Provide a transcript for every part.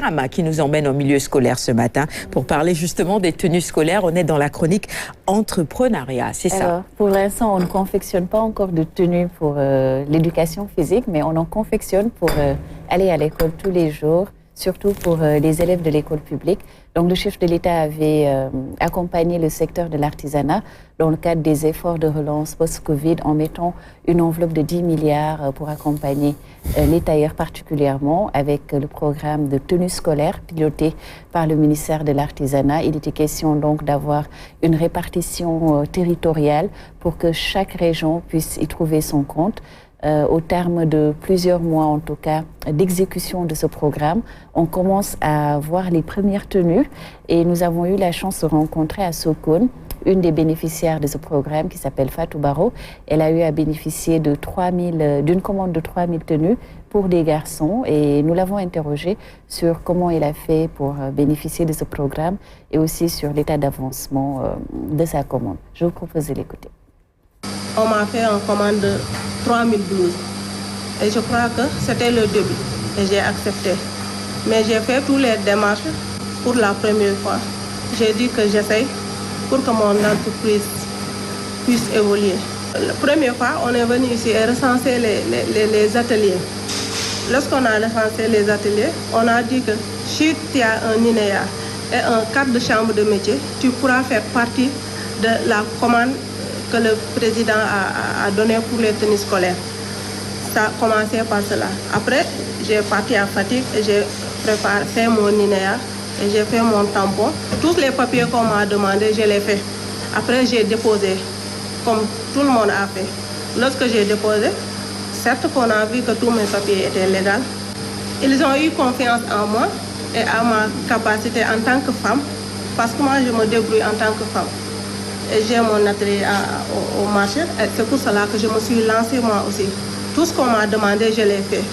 Birama qui nous emmène au milieu scolaire ce matin pour parler justement des tenues scolaires. On est dans la chronique entrepreneuriat, c'est ça? Alors, pour l'instant, on ne confectionne pas encore de tenues pour l'éducation physique, mais on en confectionne pour aller à l'école tous les jours, surtout pour les élèves de l'école publique. Donc, le chef de l'État avait accompagné le secteur de l'artisanat dans le cadre des efforts de relance post-Covid en mettant une enveloppe de 10 milliards pour accompagner les tailleurs particulièrement avec le programme de tenue scolaire piloté par le ministère de l'Artisanat. Il était question donc d'avoir une répartition territoriale pour que chaque région puisse y trouver son compte. Au terme de plusieurs mois, en tout cas, d'exécution de ce programme, on commence à voir les premières tenues et nous avons eu la chance de rencontrer à Sokone une des bénéficiaires de ce programme qui s'appelle Fatou Baro. Elle a eu à bénéficier de d'une commande de 3000 tenues pour des garçons et nous l'avons interrogée sur comment elle a fait pour bénéficier de ce programme et aussi sur l'état d'avancement de sa commande. Je vous propose de l'écouter. On m'a fait une commande de 3000 blouses et je crois que c'était le début et j'ai accepté. Mais j'ai fait toutes les démarches pour la première fois. J'ai dit que j'essaye pour que mon entreprise puisse évoluer. La première fois, on est venu ici et recenser les ateliers. Lorsqu'on a recensé les ateliers, on a dit que si tu as un INEA et un cadre de chambre de métier, tu pourras faire partie de la commande que le président a donné pour les tenues scolaires. Ça a commencé par cela. Après, j'ai parti à Fatick et j'ai fait mon INEA et j'ai fait mon tampon. Tous les papiers qu'on m'a demandé, je les fait. Après, j'ai déposé, comme tout le monde a fait. Lorsque j'ai déposé, certes qu'on a vu que tous mes papiers étaient légaux. Ils ont eu confiance en moi et à ma capacité en tant que femme, parce que moi, je me débrouille en tant que femme. Et j'ai mon atelier au marché. C'est pour cela que je me suis lancée moi aussi. Tout ce qu'on m'a demandé, je l'ai fait.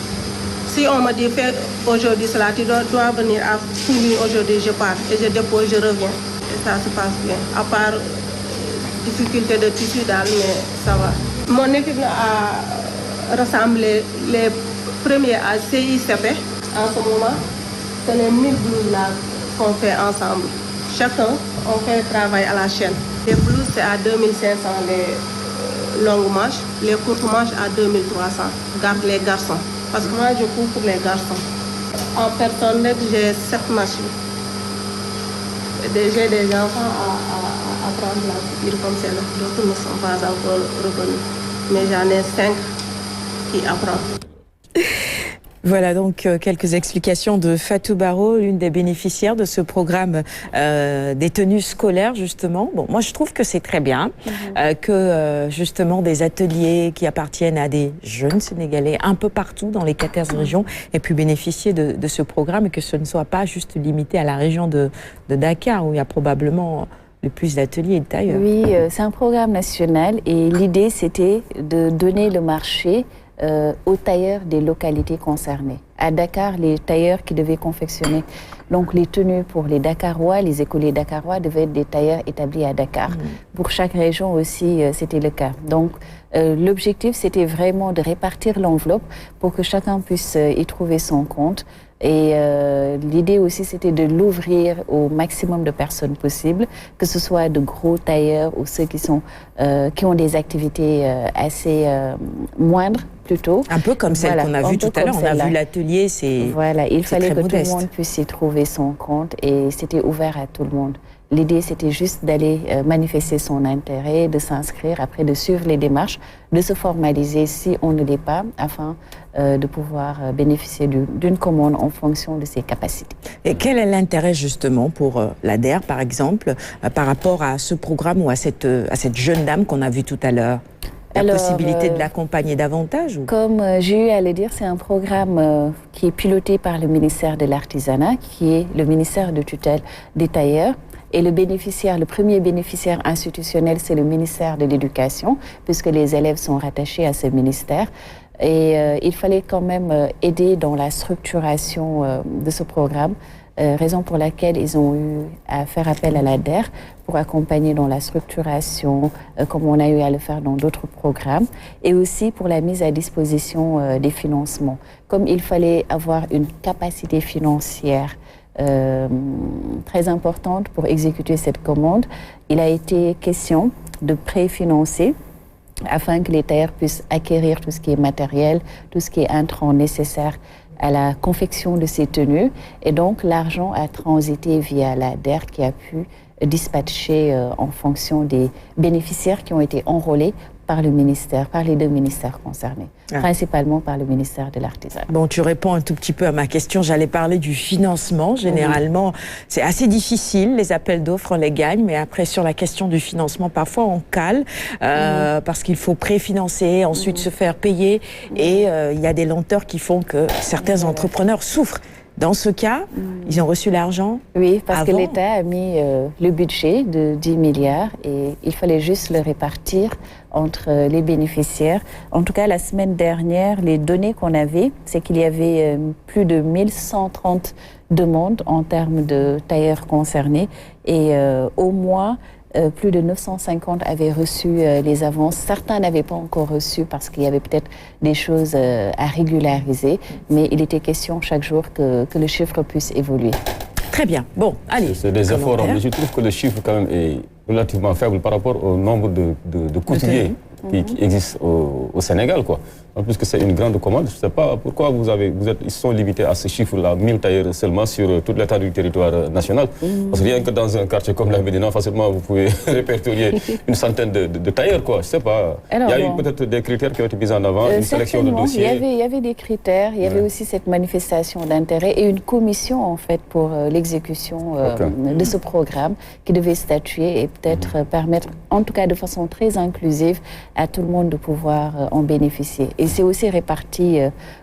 Si on me dit fais aujourd'hui cela, tu dois venir à Foundiougne aujourd'hui, je pars et je dépose, je reviens. Et ça se passe bien. À part difficulté de tissu d'âle, mais ça va. Mon équipe a rassemblé les premiers à CICP en ce moment. C'est les 1000 blouses là qu'on fait ensemble. Chacun, on fait le travail à la chaîne. Les blouses, c'est à 2500 les longues manches, les courtes manches à 2300. Garde les garçons. Parce que moi, je cours pour les garçons. En personnel, j'ai 7 machines. J'ai des enfants à prendre la couture comme celle-là. D'autres ne sont pas encore revenus. Mais j'en ai 5 qui apprennent. Voilà donc quelques explications de Fatou Baro, l'une des bénéficiaires de ce programme des tenues scolaires justement. Bon, moi je trouve que c'est très bien que justement des ateliers qui appartiennent à des jeunes Sénégalais un peu partout dans les 14 régions aient pu bénéficier de ce programme et que ce ne soit pas juste limité à la région de Dakar où il y a probablement le plus d'ateliers et de tailleurs. Oui, c'est un programme national et l'idée c'était de donner le marché aux tailleurs des localités concernées. À Dakar, les tailleurs qui devaient confectionner donc les tenues pour les Dakarois, les écoliers dakarois devaient être des tailleurs établis à Dakar. Pour chaque région aussi, c'était le cas. Donc, l'objectif, c'était vraiment de répartir l'enveloppe pour que chacun puisse y trouver son compte. Et l'idée aussi, c'était de l'ouvrir au maximum de personnes possibles, que ce soit de gros tailleurs ou ceux qui ont des activités assez moindres plutôt. Un peu comme celle qu'on a vue tout à l'heure. On a vu l'atelier, c'est voilà, il fallait que modeste. Tout le monde puisse y trouver son compte et c'était ouvert à tout le monde. L'idée, c'était juste d'aller manifester son intérêt, de s'inscrire, après de suivre les démarches, de se formaliser si on ne l'est pas, afin de pouvoir bénéficier d'une commande en fonction de ses capacités. Et quel est l'intérêt justement pour l'ADER, par exemple, par rapport à ce programme ou à cette jeune dame qu'on a vue tout à l'heure? La possibilité de l'accompagner davantage ou... Comme j'ai eu à le dire, c'est un programme qui est piloté par le ministère de l'Artisanat, qui est le ministère de tutelle des tailleurs. Et le premier bénéficiaire institutionnel, c'est le ministère de l'Éducation, puisque les élèves sont rattachés à ce ministère. Et il fallait quand même aider dans la structuration de ce programme, raison pour laquelle ils ont eu à faire appel à l'ADER pour accompagner dans la structuration, comme on a eu à le faire dans d'autres programmes, et aussi pour la mise à disposition des financements. Comme il fallait avoir une capacité financière très importante pour exécuter cette commande. Il a été question de préfinancer afin que les tailleurs puissent acquérir tout ce qui est matériel, tout ce qui est intrant nécessaire à la confection de ces tenues. Et donc, l'argent a transité via la DER qui a pu dispatcher en fonction des bénéficiaires qui ont été enrôlés par le ministère, par les deux ministères concernés, principalement par le ministère de l'Artisanat. Bon, tu réponds un tout petit peu à ma question. J'allais parler du financement. Généralement, c'est assez difficile. Les appels d'offres, on les gagne. Mais après, sur la question du financement, parfois, on cale parce qu'il faut préfinancer, ensuite se faire payer. Et il y a des lenteurs qui font que certains entrepreneurs souffrent. Dans ce cas, ils ont reçu l'argent. Oui, parce que l'État a mis le budget de 10 milliards et il fallait juste le répartir entre les bénéficiaires. En tout cas, la semaine dernière, les données qu'on avait, c'est qu'il y avait plus de 1130 demandes en termes de tailleurs concernés et au moins plus de 950 avaient reçu les avances. Certains n'avaient pas encore reçu parce qu'il y avait peut-être des choses à régulariser, mais il était question chaque jour que le chiffre puisse évoluer. Très bien. Bon, allez. C'est des efforts, mais je trouve que le chiffre quand même est relativement faible par rapport au nombre de couturiers qui existent au Sénégal, quoi. En plus que c'est une grande commande, je ne sais pas pourquoi ils sont limités à ce chiffre-là, 1000 tailleurs seulement sur toute l'étendue du territoire national. Parce que rien que dans un quartier comme la Médina, facilement vous pouvez répertorier une centaine de tailleurs, quoi. Je ne sais pas. Alors, il y a eu peut-être des critères qui ont été mis en avant, une sélection de dossiers. Il y avait des critères, il y avait aussi cette manifestation d'intérêt et une commission en fait pour l'exécution de ce programme qui devait statuer et peut-être permettre, en tout cas de façon très inclusive, à tout le monde de pouvoir en bénéficier. Et c'est aussi réparti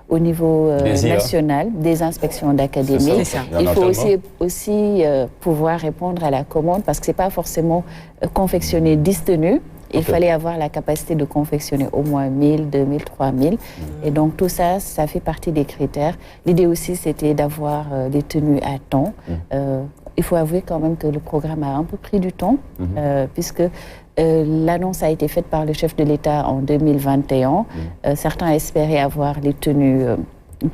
au niveau national des inspections d'académie. Il faut aussi pouvoir répondre à la commande parce que ce n'est pas forcément confectionner 10 tenues. Il fallait avoir la capacité de confectionner au moins 1000, 2000, 3000. Et donc tout ça, ça fait partie des critères. L'idée aussi, c'était d'avoir des tenues à temps. Il faut avouer quand même que le programme a un peu pris du temps puisque l'annonce a été faite par le chef de l'État en 2021. Certains espéraient avoir les tenues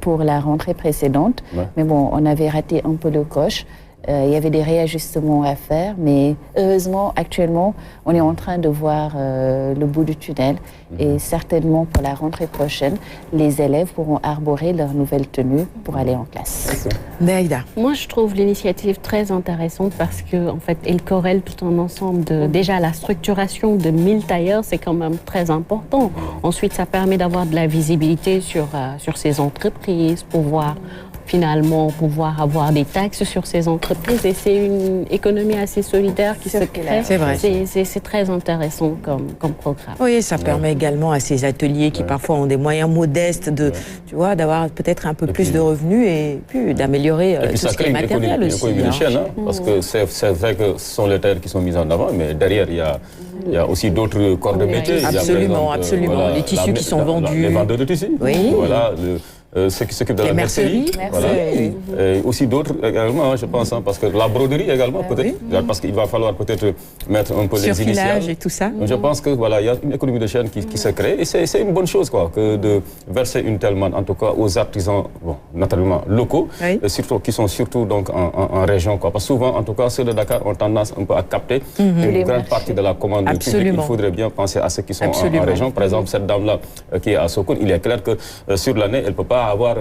pour la rentrée précédente. Mais bon, on avait raté un peu le coche. Il y avait des réajustements à faire, mais heureusement, actuellement, on est en train de voir le bout du tunnel. Et certainement, pour la rentrée prochaine, les élèves pourront arborer leur nouvelle tenue pour aller en classe. Naïda. Moi, je trouve l'initiative très intéressante parce que, en fait, elle corrèle tout un ensemble de... Déjà, la structuration de 1000 tailleurs, c'est quand même très important. Ensuite, ça permet d'avoir de la visibilité sur ces entreprises, finalement pouvoir avoir des taxes sur ces entreprises et c'est une économie assez solidaire qui se crée. C'est vrai. C'est très intéressant comme programme. Oui, ça permet également à ces ateliers qui parfois ont des moyens modestes d'avoir peut-être un peu plus de revenus et puis d'améliorer tout ce qui est matériel aussi. Parce que c'est vrai que ce sont les tailleurs qui sont mis en avant, mais derrière il y a aussi d'autres corps de métier. Absolument. Les tissus qui sont vendus. Les vendeurs de tissus. Oui. Voilà, ceux qui s'occupent de la mercerie. Voilà. Et aussi d'autres également, je pense, parce que la broderie également, peut-être, parce qu'il va falloir peut-être mettre un peu les initiales. Et tout ça. Donc, je pense que il y a une économie de chaîne qui se crée et c'est une bonne chose, quoi, que de verser une telle manne, en tout cas aux artisans, naturellement locaux, et surtout, qui sont surtout donc en région, quoi. Parce que souvent, en tout cas, ceux de Dakar ont tendance un peu à capter une grande partie de la commande du public. Il faudrait bien penser à ceux qui sont en région. Par exemple, cette dame-là qui est à Sokone, il est clair que sur l'année, elle ne peut pas avoir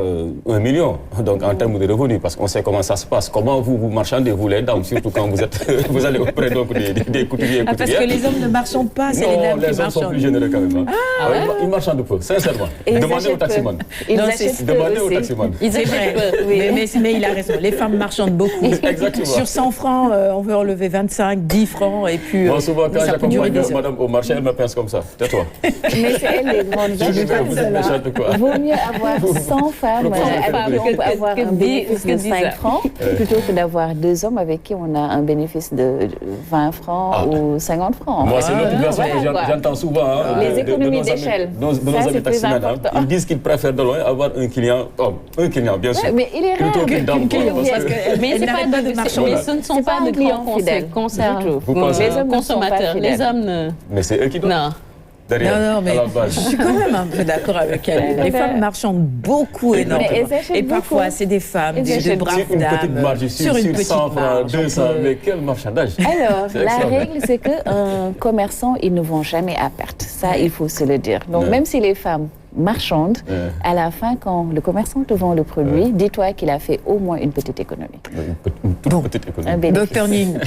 1 million donc en termes de revenus, parce qu'on sait comment ça se passe. Comment vous marchandez, vous les dames, surtout quand vous allez auprès donc des couturiers et couturières. Parce que les hommes ne marchandent pas, c'est les dames qui marchandent. Les hommes sont plus généreux quand même. Ils marchandent peu, sincèrement. Demandez au taximan. Demandez au taximan. C'est vrai, mais il a raison. Les femmes marchandent beaucoup. Exactement. Sur 100 francs, on veut enlever 25, 10 francs et puis... Moi, souvent, quand j'accompagne madame au marché, elle me pince comme ça. Tais-toi. Mais c'est elle les grandes acheteuses. Vaut mieux avoir 100 femmes avec qui on peut avoir un bénéfice de 5 francs plutôt que d'avoir 2 hommes avec qui on a un bénéfice de 20 francs ou 50 francs. Moi, c'est l'autre version que j'entends souvent. Les économies d'échelle. De nos amis taximens. Ils disent qu'ils préfèrent de loin avoir un client, bien sûr. Mais il est rare. Plutôt qu'une dame. Mais ce ne sont pas de clients fidèles. Les hommes consommateurs. Les hommes mais c'est eux qui doivent. Non. derrière, non, mais à la base. je suis quand même un peu d'accord avec elle. Les femmes marchandent beaucoup, énormément. Et parfois, c'est des femmes, de braves sur une dames. petite marge, sur une petite 100 francs, 200, mais quel marchandage. Alors, la règle, c'est qu'un commerçant, ils ne vont jamais à perte. Ça, il faut se le dire. Donc, même si les femmes marchandent, à la fin, quand le commerçant te vend le produit, dis-toi qu'il a fait au moins une petite économie. Une toute petite économie. Docteur Ning,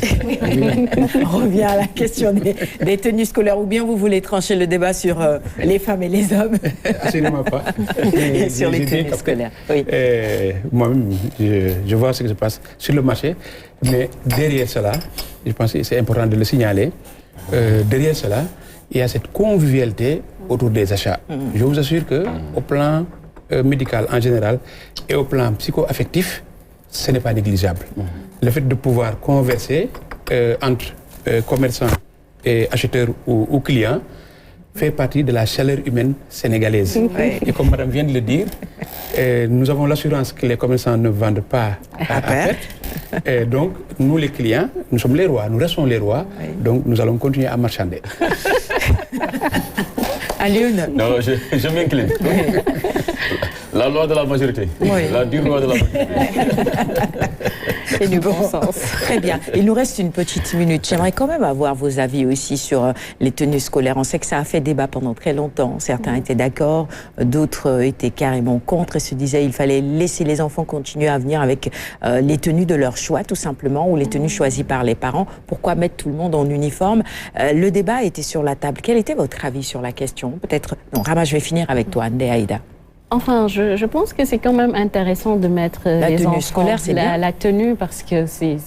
on revient à la question des tenues scolaires, ou bien vous voulez trancher le débat sur les femmes et les hommes? Absolument pas. Et sur les tenues scolaires. Oui. Moi-même, je vois ce qui se passe sur le marché, mais derrière cela, je pense que c'est important de le signaler, derrière cela, il y a cette convivialité autour des achats. Je vous assure qu'au plan médical en général et au plan psycho-affectif, ce n'est pas négligeable. Le fait de pouvoir converser entre commerçants et acheteurs ou clients fait partie de la chaleur humaine sénégalaise. Et comme madame vient de le dire, nous avons l'assurance que les commerçants ne vendent pas à perte. Et donc, nous les clients, nous sommes les rois, nous restons les rois, donc nous allons continuer à marchander. Alioune. Non, je m'incline. La loi de la majorité. La dure loi de la majorité. Et du bon sens. Très bien. Il nous reste une petite minute. J'aimerais quand même avoir vos avis aussi sur les tenues scolaires. On sait que ça a fait débat pendant très longtemps. Certains étaient d'accord, d'autres étaient carrément contre et se disaient qu'il fallait laisser les enfants continuer à venir avec les tenues de leur choix, tout simplement, ou les tenues choisies par les parents. Pourquoi mettre tout le monde en uniforme? Le débat était sur la table. Quel était votre avis sur la question? Peut-être... Non, Rama, je vais finir avec toi, Ndé Aïda. Enfin, je pense que c'est quand même intéressant de mettre la les tenue enfants, scolaire, c'est bien. la tenue, parce que c'est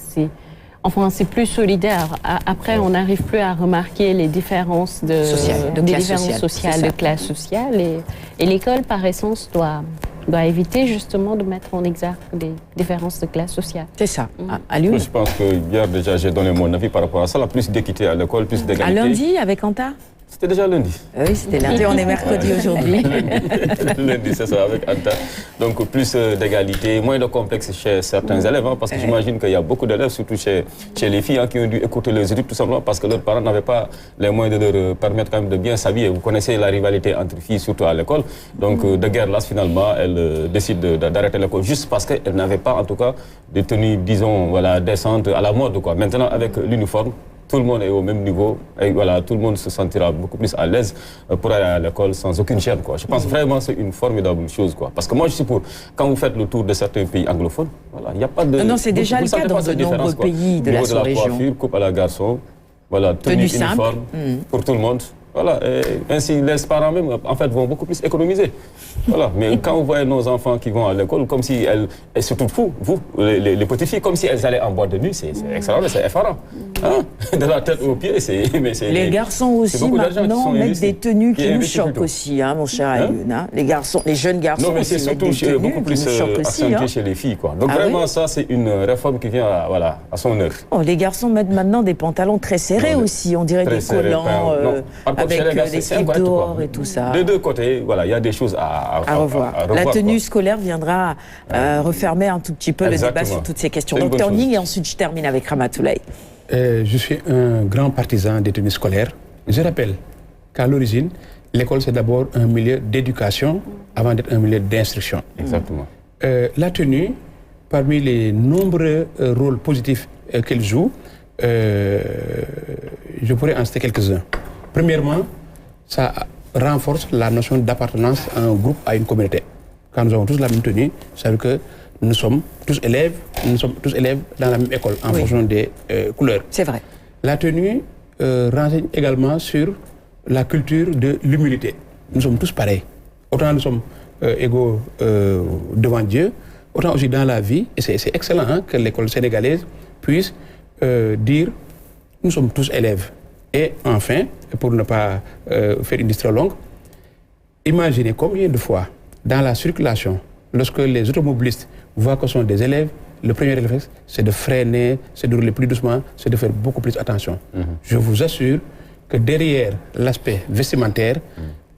plus solidaire. Après, on n'arrive plus à remarquer les différences de classe sociale. Et l'école, par essence, doit éviter justement de mettre en exergue des différences de classe sociale. C'est ça. Alioune. Je pense que hier déjà j'ai donné mon avis par rapport à ça. La plus d'équité à l'école, plus d'égalité. À lundi avec Anta? C'était déjà lundi. Oui, c'était lundi. On est mercredi aujourd'hui. Lundi, c'est ça, avec Anta. Donc plus d'égalité, moins de complexe chez certains élèves, parce que j'imagine qu'il y a beaucoup d'élèves, surtout chez les filles, qui ont dû écouter leurs études tout simplement parce que leurs parents n'avaient pas les moyens de leur permettre quand même de bien s'habiller. Vous connaissez la rivalité entre filles, surtout à l'école. Donc de guerre là, finalement, elles décident d'arrêter l'école juste parce qu'elles n'avaient pas, en tout cas, de tenue, disons, voilà, décente à la mode, quoi. Maintenant, avec l'uniforme, tout le monde est au même niveau et voilà, tout le monde se sentira beaucoup plus à l'aise pour aller à l'école sans aucune gêne, quoi. Je pense vraiment que c'est une formidable chose, quoi. Parce que moi, je suis pour, quand vous faites le tour de certains pays anglophones, voilà, il n'y a pas de... Non, c'est déjà le cas dans de nombreux pays de la sous-région. Coiffure, coupe à la garçon, voilà, tenue uniforme pour tout le monde. Voilà, et ainsi les parents même en fait vont beaucoup plus économiser. Voilà, mais quand vous voyez nos enfants qui vont à l'école, comme si elles, et surtout vous, les petites filles, comme si elles allaient en boîte de nuit, c'est extraordinaire, c'est effarant. Hein? De la tête aux pieds, les garçons aussi maintenant mettent des tenues qui nous choquent aussi, hein, mon cher Alioune. Hein? Les garçons, les jeunes garçons. Non, mais c'est surtout beaucoup plus accentué chez les filles, quoi. Donc vraiment, ça c'est une réforme qui vient à son heure. Oh, les garçons mettent maintenant des pantalons très serrés aussi, on dirait des collants. Avec des clips dehors et tout ça. De deux côtés, voilà, il y a des choses à revoir. La tenue scolaire viendra refermer un tout petit peu le débat sur toutes ces questions. Docteur Ning, et ensuite je termine avec Ramatoulaye. Je suis un grand partisan des tenues scolaires. Je rappelle qu'à l'origine, l'école c'est d'abord un milieu d'éducation avant d'être un milieu d'instruction. Exactement. La tenue, parmi les nombreux rôles positifs qu'elle joue, je pourrais en citer quelques-uns. Premièrement, ça renforce la notion d'appartenance à un groupe, à une communauté. Quand nous avons tous la même tenue, ça veut dire que nous sommes tous élèves dans la même école en fonction des couleurs. C'est vrai. La tenue renseigne également sur la culture de l'humilité. Nous sommes tous pareils. Autant nous sommes égaux devant Dieu, autant aussi dans la vie, et c'est excellent que l'école sénégalaise puisse dire nous sommes tous élèves. Et enfin, pour ne pas faire une liste trop longue, imaginez combien de fois dans la circulation, lorsque les automobilistes voient que ce sont des élèves, le premier réflexe, c'est de freiner, c'est de rouler plus doucement, c'est de faire beaucoup plus attention. Je vous assure que derrière l'aspect vestimentaire,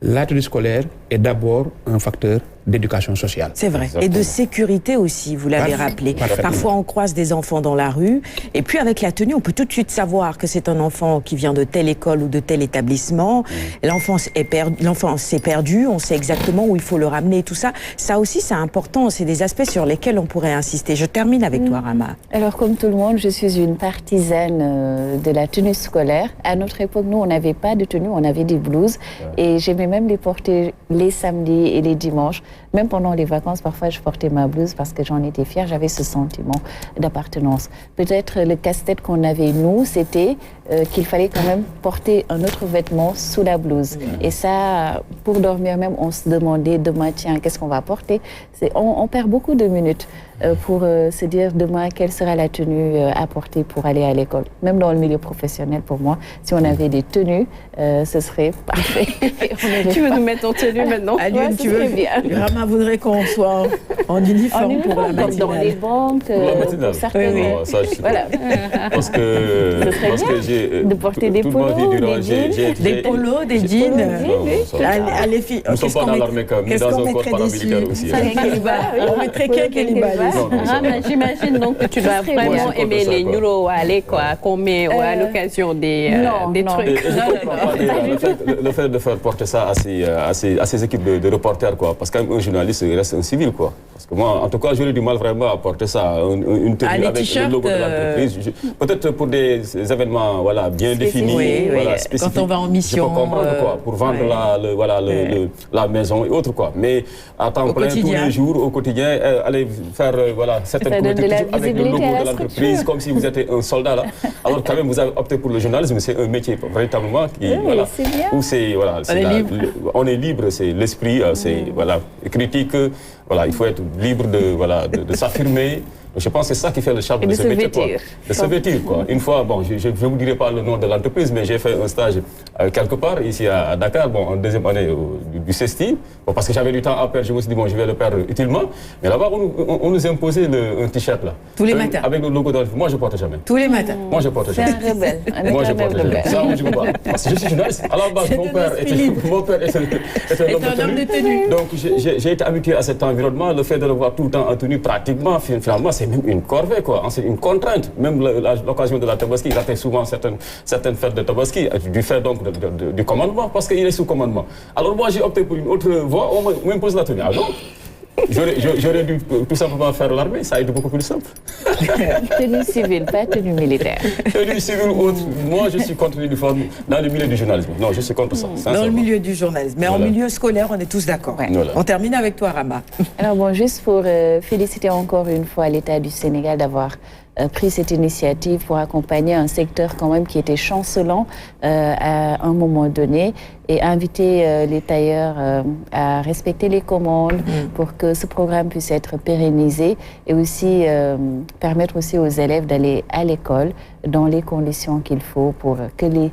la tenue scolaire est d'abord un facteur d'éducation sociale. C'est vrai. Exactement. Et de sécurité aussi, vous l'avez rappelé. Parfaitement. Parfois, on croise des enfants dans la rue, et puis avec la tenue, on peut tout de suite savoir que c'est un enfant qui vient de telle école ou de tel établissement. L'enfant s'est perdu, on sait exactement où il faut le ramener et tout ça. Ça aussi, c'est important. C'est des aspects sur lesquels on pourrait insister. Je termine avec toi, Rama. Alors, comme tout le monde, je suis une partisane de la tenue scolaire. À notre époque, nous, on n'avait pas de tenue, on avait des blouses. Et j'aimais même les porter les samedis et les dimanches. Même pendant les vacances, parfois, je portais ma blouse parce que j'en étais fière. J'avais ce sentiment d'appartenance. Peut-être le casse-tête qu'on avait, nous, c'était qu'il fallait quand même porter un autre vêtement sous la blouse. Et ça, pour dormir même, on se demandait demain, tiens, qu'est-ce qu'on va porter? On perd beaucoup de minutes pour se dire demain, quelle sera la tenue à porter pour aller à l'école. Même dans le milieu professionnel, pour moi, si on avait des tenues, ce serait parfait. Tu veux nous mettre en tenue maintenant? Aline, tu veux bien. Rama voudrait qu'on soit en uniforme pour la matinale. Dans les banques, pour certaines... Non, ça, je sais pas. Voilà. Parce que j'ai... De porter des polos, des jeans. Des polos, des jeans. Les filles. Nous ne sommes pas dans l'armée quand même, mais dans un corps paramilitaire aussi. On mettrait Keliba. J'imagine donc que tu dois vraiment aimer les Nuroale, quoi, qu'on met à l'occasion des trucs. Et je comprends pas le fait de faire porter ça à ces équipes de reporters, quoi. Parce qu'un journaliste reste un civil, quoi. Parce que moi, en tout cas, j'aurais du mal vraiment à porter ça, une tenue avec le logo de l'entreprise. Peut-être pour des événements, voilà, bien définis, voilà, spécifiques. Quand on va en mission, je peux comprendre, quoi, pour vendre la maison et autres, quoi. Mais à temps plein, tous les jours, au quotidien, aller faire voilà, certaines politiques avec le logo de l'entreprise, comme si vous étiez un soldat là. Alors quand même, vous avez opté pour le journalisme, c'est un métier véritablement qui, voilà, où c'est, voilà, on est libre, c'est l'esprit, c'est voilà, critique, voilà, il faut être libre de s'affirmer. Je pense que c'est ça qui fait le charme de ce métier. De se vêtir, quoi. Une fois, bon, je ne vous dirai pas le nom de l'entreprise, mais j'ai fait un stage quelque part, ici à Dakar, bon, en deuxième année du CESTI. Bon, parce que j'avais du temps à perdre, je me suis dit, bon, je vais le perdre utilement. Mais là-bas, on nous imposait un t-shirt, là. Tous les matins. Avec le logo de l'entreprise. Moi, je ne porte jamais. Tous les matins. Moi, je ne porte jamais. C'est un rebelle. Moi, je ne porte jamais. Ça, je ne peux pas. Parce que je suis journaliste. À la base, mon père était un homme de tenue. Donc, j'ai été habitué à cet environnement. Le fait de le voir tout le temps en tenue, pratiquement, finalement, c'est même une corvée, quoi. C'est une contrainte. Même l'occasion de la Tabaski, il a fait souvent certaines fêtes de Tabaski, du fait donc du commandement, parce qu'il est sous commandement. Alors moi, j'ai opté pour une autre voie, on m'impose la tenue. Alors, j'aurais dû tout simplement faire l'armée, ça a été beaucoup plus simple. Tenue civile, pas tenue militaire. Tenue civile ou autre, moi je suis contre l'uniforme dans le milieu du journalisme. Non, je suis contre ça. Dans le milieu du journalisme. Mais voilà. En milieu scolaire, on est tous d'accord. Ouais. Voilà. On termine avec toi, Rama. Alors bon, juste pour féliciter encore une fois l'État du Sénégal d'avoir pris cette initiative pour accompagner un secteur quand même qui était chancelant à un moment donné et inviter les tailleurs à respecter les commandes pour que ce programme puisse être pérennisé et aussi permettre aussi aux élèves d'aller à l'école dans les conditions qu'il faut pour que les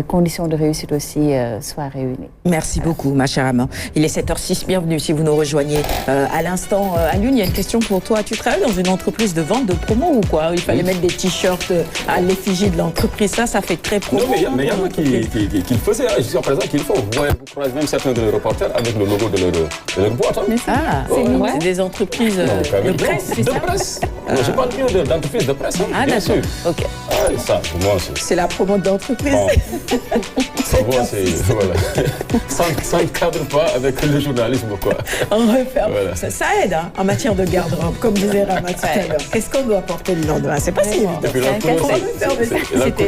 conditions de réussite aussi soient réunies. Merci beaucoup, ma chère Rama. Il est 7h06, bienvenue si vous nous rejoignez à l'instant. Alune, il y a une question pour toi. Tu travailles dans une entreprise de vente de promo ou quoi? Il fallait mettre des t-shirts à l'effigie de l'entreprise. Ça fait très promo. Non, mais il y en a qui le faisaient. Jusqu'à présent, qui le font. Vous croisez même certains de reporters avec le logo de leur boîte. Hein. Ah, c'est des entreprises de presse, c'est ça? De presse. Je parle bien d'entreprises de presse. Hein, ah, d'accord. Ok. Ah, ça, pour moi, c'est la promo de l'entreprise. Bon. Pour moi, c'est... Voilà. Ça ne cadre pas avec le journalisme, quoi. On referme. Voilà. Ça aide hein, en matière de garde-robe, comme disait Rama tout à l'heure. Qu'est-ce qu'on doit porter le lendemain? C'est pas si évident. Et puis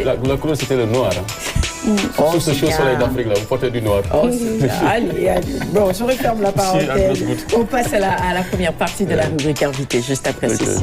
la couleur, c'était le noir. Hein. Sous ce chaud soleil d'Afrique, là, vous portez du noir. Oh, allez. Bon, je referme la parenthèse. On passe à la première partie de la rubrique invitée, juste après ceci.